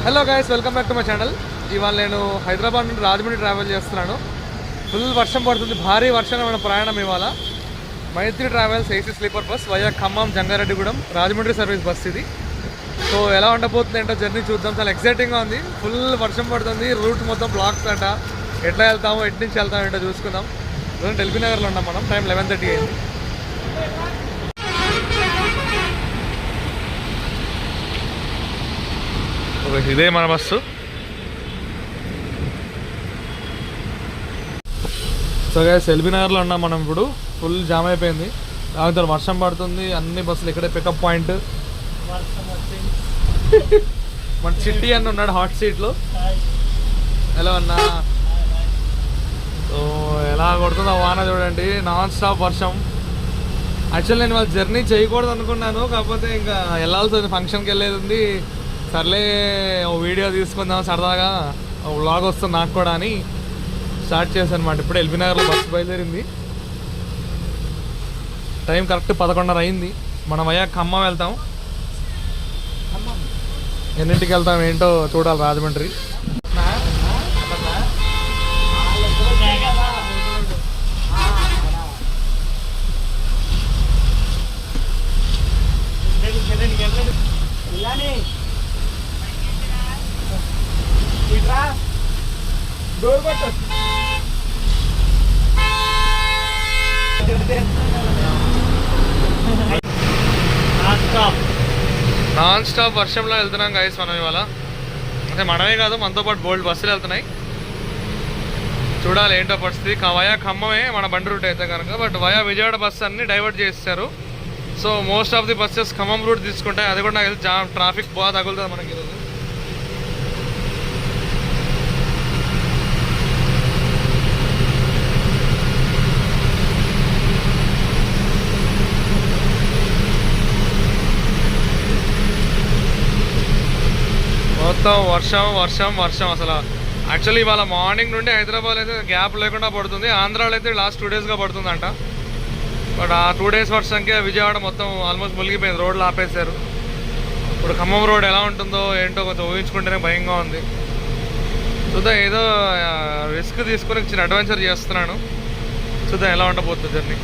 Hello guys, welcome back to my channel. ఇవాళ నేను హైదరాబాద్ నుండి రాజమండ్రి ట్రావెల్ చేస్తున్నాను. ఫుల్ వర్షం పడుతుంది, భారీ వర్షం మన ప్రయాణం ఇవాళ. Maitri travels AC sleeper bus via Khammam Jangareddygudem Rajahmundry service bus ఇది. సో ఎలా ఉండబోతుంది ఏంటో జర్నీ చూద్దాం. చాలా ఎక్సైటింగ్గా ఉంది. ఫుల్ వర్షం పడుతుంది, రూట్ మొత్తం బ్లాక్స్ అంట. ఎట్లా వెళ్తామో, ఎటు నుంచి వెళ్తామో ఏంటో చూసుకుందాం. ఎల్బీ నగర్లో ఉన్నాం మనం. టైం 11:30 అయింది. ఇదే మన బస్సు. సో గైస్, ఎల్బీ నగర్లో ఉన్నాం మనం ఇప్పుడు. ఫుల్ జామ్ అయిపోయింది. దాంతో వర్షం పడుతుంది. అన్ని బస్సులు ఇక్కడే పికప్ పాయింట్. మన చిట్టి అన్న ఉన్నాడు హాట్ సీట్లో. ఎలా అన్నా? సో ఎలా కొడుతుందో వాన చూడండి, నాన్ స్టాప్ వర్షం. యాక్చువల్లీ నేను వాళ్ళు జర్నీ చేయకూడదు అనుకున్నాను, కాకపోతే ఇంకా వెళ్ళాల్సి ఉంది, ఫంక్షన్కి వెళ్ళేది ఉంది. సర్లే ఓ వీడియో తీసుకుందాం సరదాగా, వ్లాగ్ వస్తుంది నాకు కూడా అని స్టార్ట్ చేశాను అనమాట. ఇప్పుడు ఎల్బీ నగర్లో బస్సు బయలుదేరింది. టైం కరెక్ట్ 11:30 అయింది. మనం అయ్యా ఖమ్మం వెళ్తాం. ఎన్నింటికి వెళ్తాం ఏంటో చూడాలి. రాజమండ్రి నాన్ స్టాప్ వర్షంలో వెళ్తున్నాం గైస్ మనం ఇవాళ. అంటే మనమే కాదు, మనతో పాటు బోల్డ్ బస్సులు వెళ్తున్నాయి. చూడాలి ఏంటో పరిస్థితి. వయా ఖమ్మమే మన బండి రూట్ అయితే కనుక, బట్ వయా విజయవాడ బస్సు అన్ని డైవర్ట్ చేస్తారు. So most of the buses Khammam route తీసుకుంటాయి. అది కూడా నాకు తెలిసి జామ్, ట్రాఫిక్ బాగా తగులుతుంది మనకి ఈరోజు. మొత్తం వర్షం వర్షం వర్షం. అసలు యాక్చువల్లీ ఇవాళ మార్నింగ్ నుండి హైదరాబాద్ అయితే గ్యాప్ లేకుండా పడుతుంది. ఆంధ్రాలో అయితే లాస్ట్ 2 డేస్గా పడుతుందంట. బట్ ఆ 2 డేస్ వర్షంకి విజయవాడ మొత్తం ఆల్మోస్ట్ మునిగిపోయింది. రోడ్లు ఆపేశారు. ఇప్పుడు ఖమ్మం రోడ్ ఎలా ఉంటుందో ఏంటో కొంచెం ఊహించుకుంటేనే భయంగా ఉంది. చూద్దాం, ఏదో రిస్క్ తీసుకుని చిన్న అడ్వెంచర్ చేస్తున్నాను. చూద్దాం ఎలా ఉండబోతుంది జర్నీ.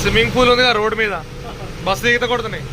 స్విమ్మింగ్ పూల్ ఉంది కదా రోడ్ మీద, బస్సు ఈత కొడుతున్నాయి.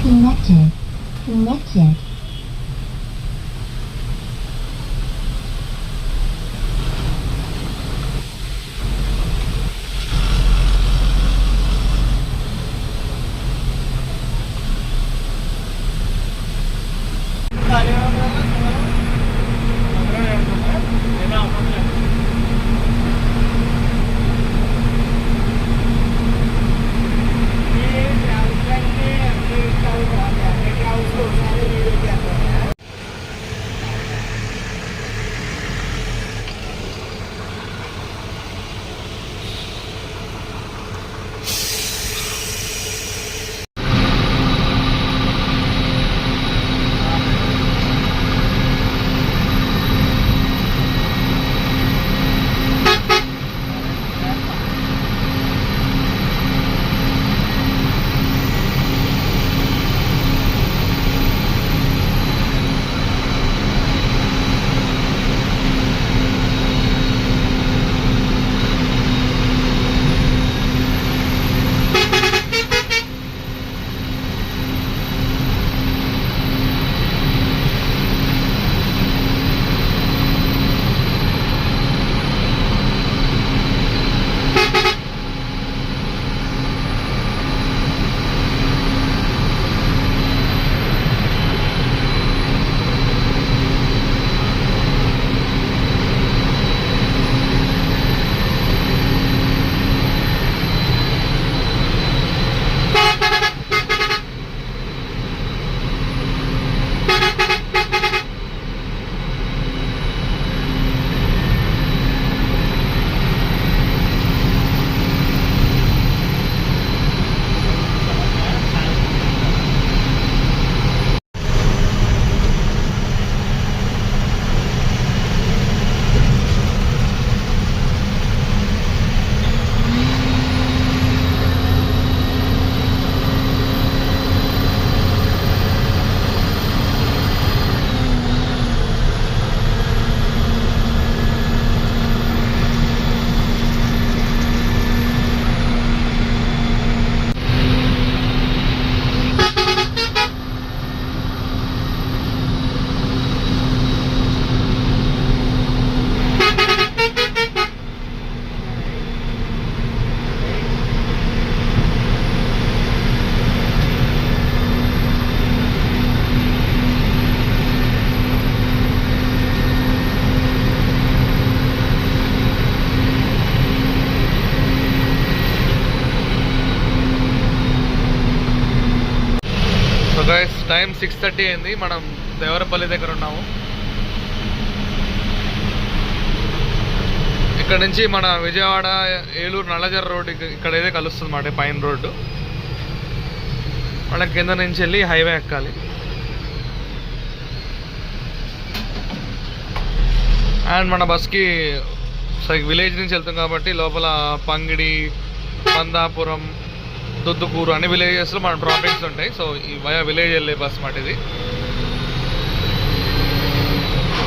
Connected. Connected. గైస్ టైం 6:30 అయింది. మనం దేవరపల్లి దగ్గర ఉన్నాము. ఇక్కడ నుంచి మన విజయవాడ ఏలూరు నల్లజర్ర రోడ్ ఇక్కడ ఏదే కలుస్తుంది మాట, పైన రోడ్డు. మన కింద నుంచి వెళ్ళి హైవే ఎక్కాలి. అండ్ మన బస్కి విలేజ్ నుంచి వెళ్తాం కాబట్టి లోపల పంగిడి, మందాపురం, దుద్దుకూరు అన్ని విలేజెస్లో మన డ్రాపింగ్స్ ఉంటాయి. సో ఈ వయా విలేజ్ వెళ్ళే బస్ మాట ఇది.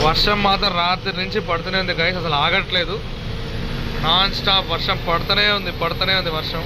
వర్షం మాత్రం రాత్రి నుంచి పడుతూనే ఉంది గైస్, అసలు ఆగట్లేదు. నాన్ స్టాప్ వర్షం పడుతూనే ఉంది వర్షం.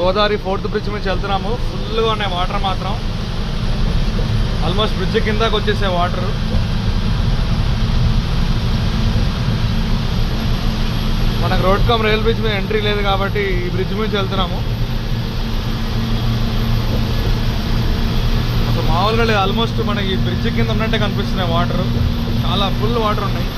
గోదావరి 4th బ్రిడ్జ్ నుంచి వెళ్తున్నాము. ఫుల్గా ఉన్నాయి వాటర్ మాత్రం. ఆల్మోస్ట్ బ్రిడ్జ్ కిందకి వచ్చేసే వాటర్. మనకు రోడ్ కమ్ రైల్ బ్రిడ్జ్ మీద ఎంట్రీ లేదు కాబట్టి ఈ బ్రిడ్జ్ నుంచి వెళ్తున్నాము. అసలు మామూలుగా లేదు, ఆల్మోస్ట్ మనకి బ్రిడ్జ్ కింద ఉన్నట్టే కనిపిస్తున్నాయి వాటర్. చాలా ఫుల్ వాటర్ ఉన్నాయి.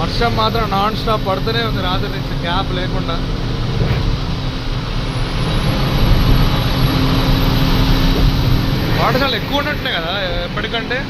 వర్షం మాత్రం నాన్ స్టాప్ పడుతూనే ఉంది రాత్రి నుంచి, గ్యాప్ లేకుండా. వాటర్ చాలా ఎక్కువ ఉన్నట్టున్నాయి కదా ఎప్పటికంటే.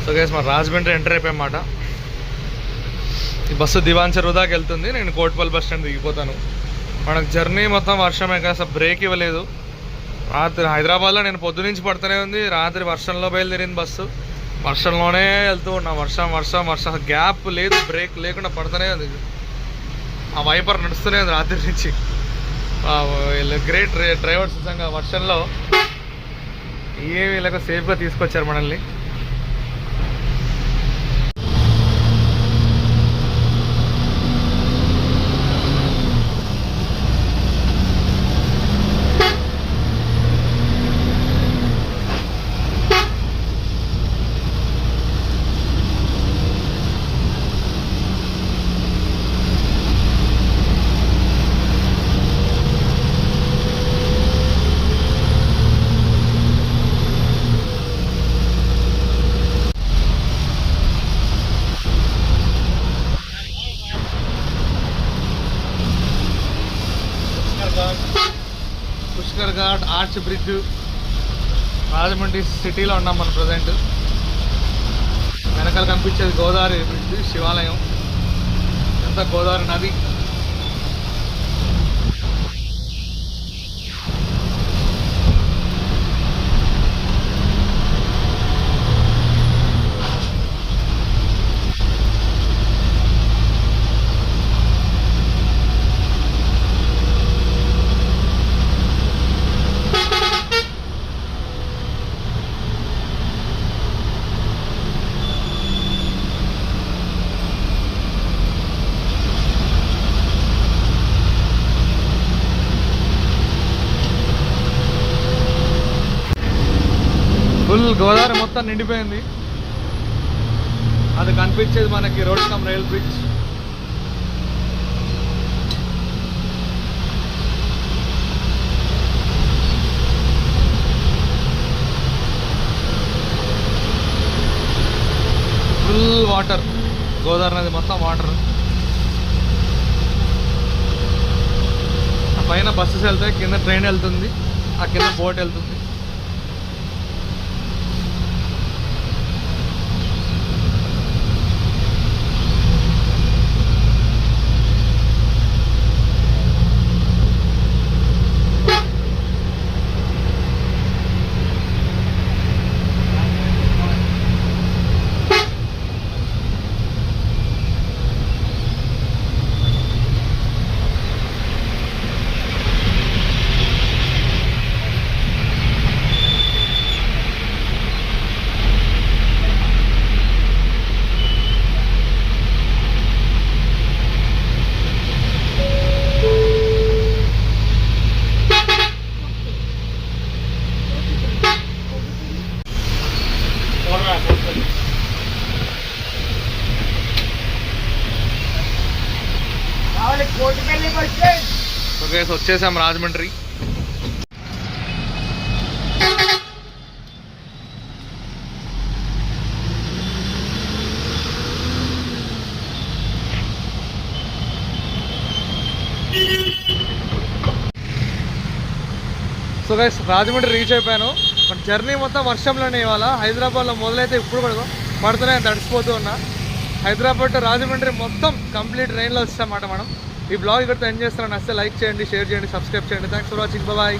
సో గైస్ మన రాజమండ్రి ఎంటర్ అయిపోయామాట. ఈ బస్సు దివాన్ చెరువు దాకా వెళ్తుంది. నేను కోట్పల్లి బస్ స్టాండ్ దిగిపోతాను. మనకు జర్నీ మొత్తం వర్షమే కదా, అసలు బ్రేక్ ఇవ్వలేదు. రాత్రి హైదరాబాద్లో నేను పొద్దు నుంచి పడుతూనే ఉంది. రాత్రి వర్షంలో బయలుదేరింది బస్సు. వర్షంలోనే వెళ్తూ ఉన్నా. వర్షం వర్షం వర్షం, గ్యాప్ లేదు, బ్రేక్ లేకుండా పడుతూనే ఉంది. ఆ వైపర్ నడుస్తూనే ఉంది రాత్రి నుంచి. గ్రేట్ డ్రైవర్స్ నిజంగా. వర్షంలో ఏమి ఇలాగ సేఫ్గా తీసుకొచ్చారు మనల్ని. పుష్కర్ ఘాట్, ఆర్చ్ బ్రిడ్జ్, రాజమండ్రి సిటీలో ఉన్నాం మనం ప్రజెంట్. వెనకాల కనిపించేది గోదావరి బ్రిడ్జ్, శివాలయం, అంతా గోదావరి నది. ఫుల్ గోదావరి మొత్తం నిండిపోయింది. అది కనిపించేది మనకి road come rail bridge. Full water, Godavari నది మొత్తం వాటర్. ఆ పైన బస్సెస్ వెళ్తాయి, కింద ట్రైన్ వెళ్తుంది, ఆ కింద బోట్ వెళ్తుంది. ఓకే, వచ్చేసాం Rajahmundry. So guys, Rajahmundry reach అయిపోయాను. మన జర్నీ మొత్తం వర్షంలోనే. ఇవాళ హైదరాబాద్లో మొదలైతే ఇప్పుడు కూడా పడుతూనే తడిసిపోతూ ఉన్నా. హైదరాబాద్ టు రాజమండ్రి మొత్తం కంప్లీట్ ట్రైన్లో వచ్చామన్నమాట మనం. ఈ బ్లాగ్ ఇక్కడితో ఎండ్ చేస్తాను. నచ్చితే లైక్ చేయండి, షేర్ చేయండి, సబ్స్క్రైబ్ చేయండి. Thanks for watching. బాయ్.